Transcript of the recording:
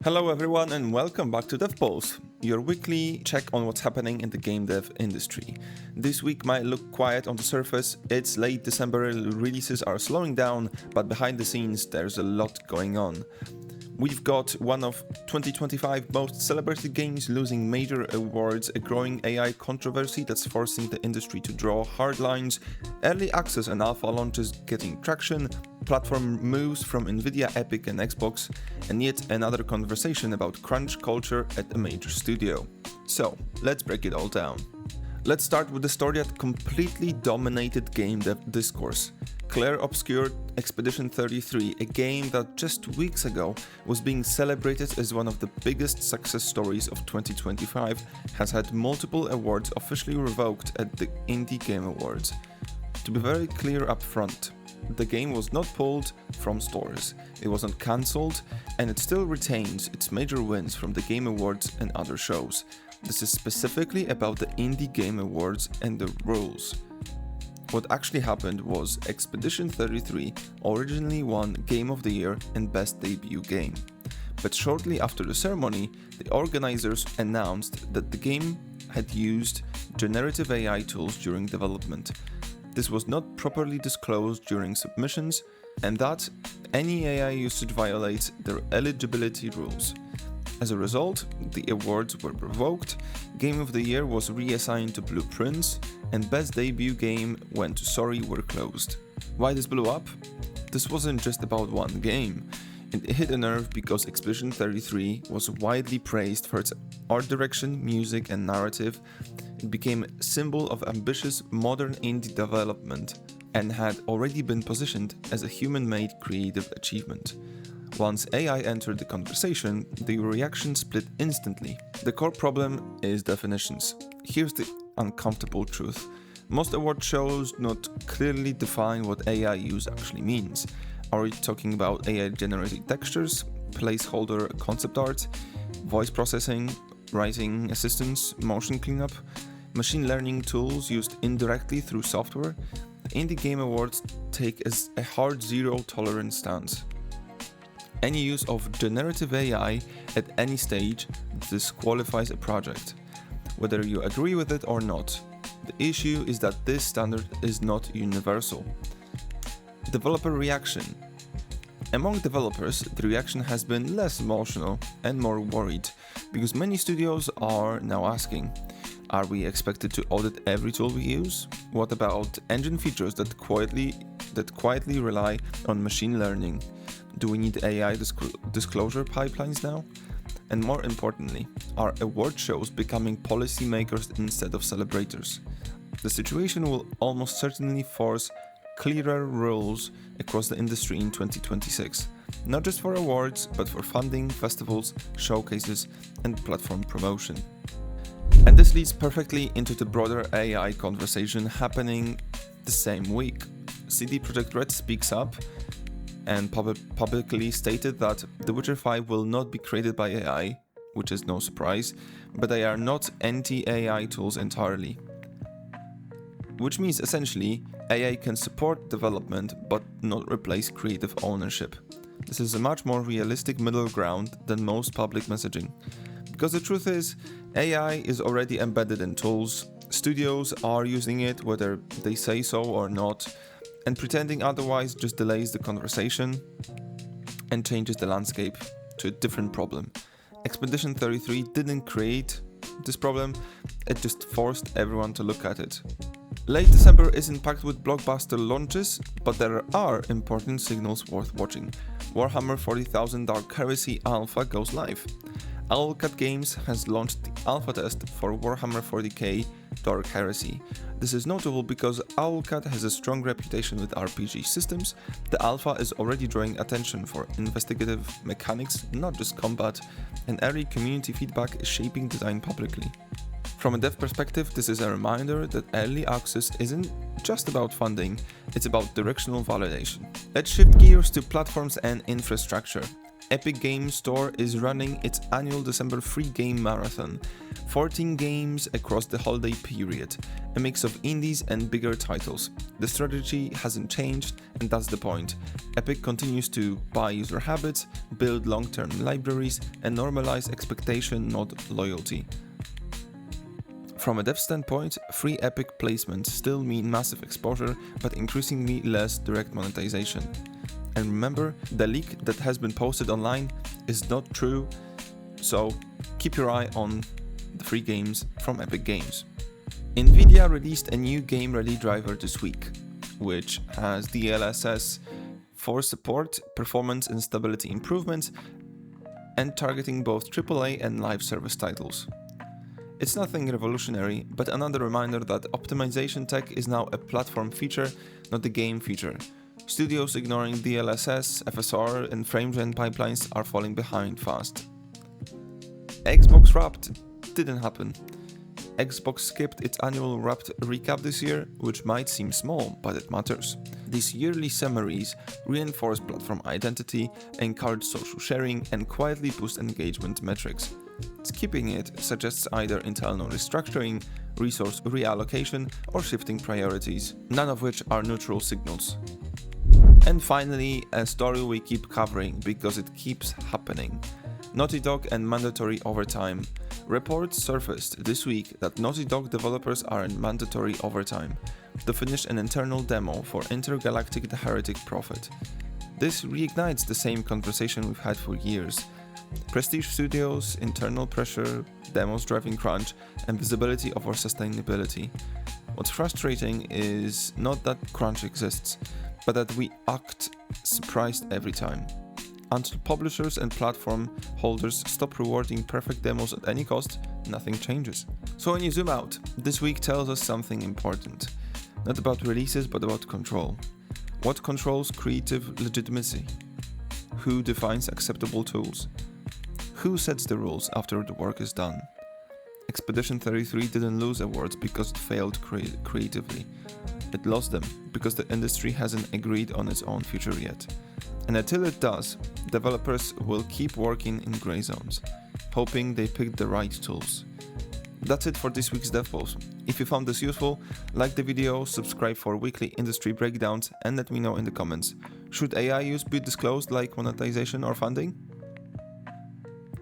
Hello everyone and welcome back to DevPulse, your weekly check on what's happening in the game dev industry. This week might look quiet on the surface, it's late December, releases are slowing down, but behind the scenes there's a lot going on. We've got one of 2025 most celebrated games losing major awards, a growing AI controversy that's forcing the industry to draw hard lines, early access and alpha launches getting traction, platform moves from Nvidia, Epic and Xbox, and yet another conversation about crunch culture at a major studio. So, let's break it all down. Let's start with the story that completely dominated game dev discourse. Claire obscured Expedition 33, a game that just weeks ago was being celebrated as one of the biggest success stories of 2025, has had multiple awards officially revoked at the Indie Game Awards. To be very clear up front, the game was not pulled from stores, it wasn't cancelled, and it still retains its major wins from the Game Awards and other shows. This is specifically about the Indie Game Awards and the rules. What actually happened was Expedition 33 originally won Game of the Year and Best Debut Game. But shortly after the ceremony, the organizers announced that the game had used generative AI tools during development. This was not properly disclosed during submissions, and that any AI usage violates their eligibility rules. As a result, the awards were revoked, Game of the Year was reassigned to Blueprints, and Best Debut Game went to Sorry We're Closed. Why this blew up? This wasn't just about one game. It hit a nerve because Expedition 33 was widely praised for its art direction, music and narrative. It became a symbol of ambitious modern indie development and had already been positioned as a human-made creative achievement. Once AI entered the conversation, the reaction split instantly. The core problem is definitions. Here's the uncomfortable truth. Most award shows not clearly define what AI use actually means. Are we talking about AI generated textures, placeholder concept art, voice processing, writing assistance, motion cleanup, machine learning tools used indirectly through software? Indie Game Awards take as a hard zero tolerance stance. Any use of generative AI at any stage disqualifies a project, whether you agree with it or not. The issue is that this standard is not universal. Developer reaction. Among developers, the reaction has been less emotional and more worried, because many studios are now asking, are we expected to audit every tool we use? What about engine features that quietly rely on machine learning? Do we need AI disclosure pipelines now? And more importantly, are award shows becoming policymakers instead of celebrators? The situation will almost certainly force clearer rules across the industry in 2026, not just for awards, but for funding, festivals, showcases, and platform promotion. And this leads perfectly into the broader AI conversation happening the same week. CD Projekt Red speaks up and publicly stated that The Witcher 5 will not be created by AI, which is no surprise, but they are not anti-AI tools entirely. Which means essentially, AI can support development but not replace creative ownership. This is a much more realistic middle ground than most public messaging. Because the truth is, AI is already embedded in tools, studios are using it whether they say so or not, and pretending otherwise just delays the conversation and changes the landscape to a different problem. Expedition 33 didn't create this problem, it just forced everyone to look at it. Late December isn't packed with blockbuster launches, but there are important signals worth watching. Warhammer 40,000 Dark Heresy Alpha goes live. Owlcat Games has launched the alpha test for Warhammer 40k Dark Heresy. This is notable because Owlcat has a strong reputation with RPG systems. The alpha is already drawing attention for investigative mechanics, not just combat, and early community feedback is shaping design publicly. From a dev perspective, this is a reminder that early access isn't just about funding, it's about directional validation. Let's shift gears to platforms and infrastructure. Epic Games Store is running its annual December free game marathon. 14 games across the holiday period, a mix of indies and bigger titles. The strategy hasn't changed, and that's the point. Epic continues to buy user habits, build long-term libraries, and normalize expectation, not loyalty. From a dev standpoint, free Epic placements still mean massive exposure, but increasingly less direct monetization. And remember, the leak that has been posted online is not true, so keep your eye on the free games from Epic Games. Nvidia released a new game-ready driver this week, which has DLSS for support, performance and stability improvements, and targeting both AAA and live service titles. It's nothing revolutionary, but another reminder that optimization tech is now a platform feature, not a game feature. Studios ignoring DLSS, FSR, and frame-gen pipelines are falling behind fast. Xbox Wrapped didn't happen. Xbox skipped its annual Wrapped recap this year, which might seem small, but it matters. These yearly summaries reinforce platform identity, encourage social sharing, and quietly boost engagement metrics. Skipping it suggests either internal restructuring, resource reallocation, or shifting priorities, none of which are neutral signals. And finally, a story we keep covering because it keeps happening. Naughty Dog and mandatory overtime. Reports surfaced this week that Naughty Dog developers are in mandatory overtime to finish an internal demo for Intergalactic the Heretic Prophet. This reignites the same conversation we've had for years. Prestige studios, internal pressure, demos driving crunch, and visibility over sustainability. What's frustrating is not that crunch exists, but that we act surprised every time. Until publishers and platform holders stop rewarding perfect demos at any cost, nothing changes. So when you zoom out, this week tells us something important. Not about releases, but about control. What controls creative legitimacy? Who defines acceptable tools? Who sets the rules after the work is done? Expedition 33 didn't lose awards because it failed creatively. It lost them because the industry hasn't agreed on its own future yet. And until it does, developers will keep working in gray zones, hoping they picked the right tools. That's it for this week's DevPulse. If you found this useful, like the video, subscribe for weekly industry breakdowns, and let me know in the comments. Should AI use be disclosed like monetization or funding?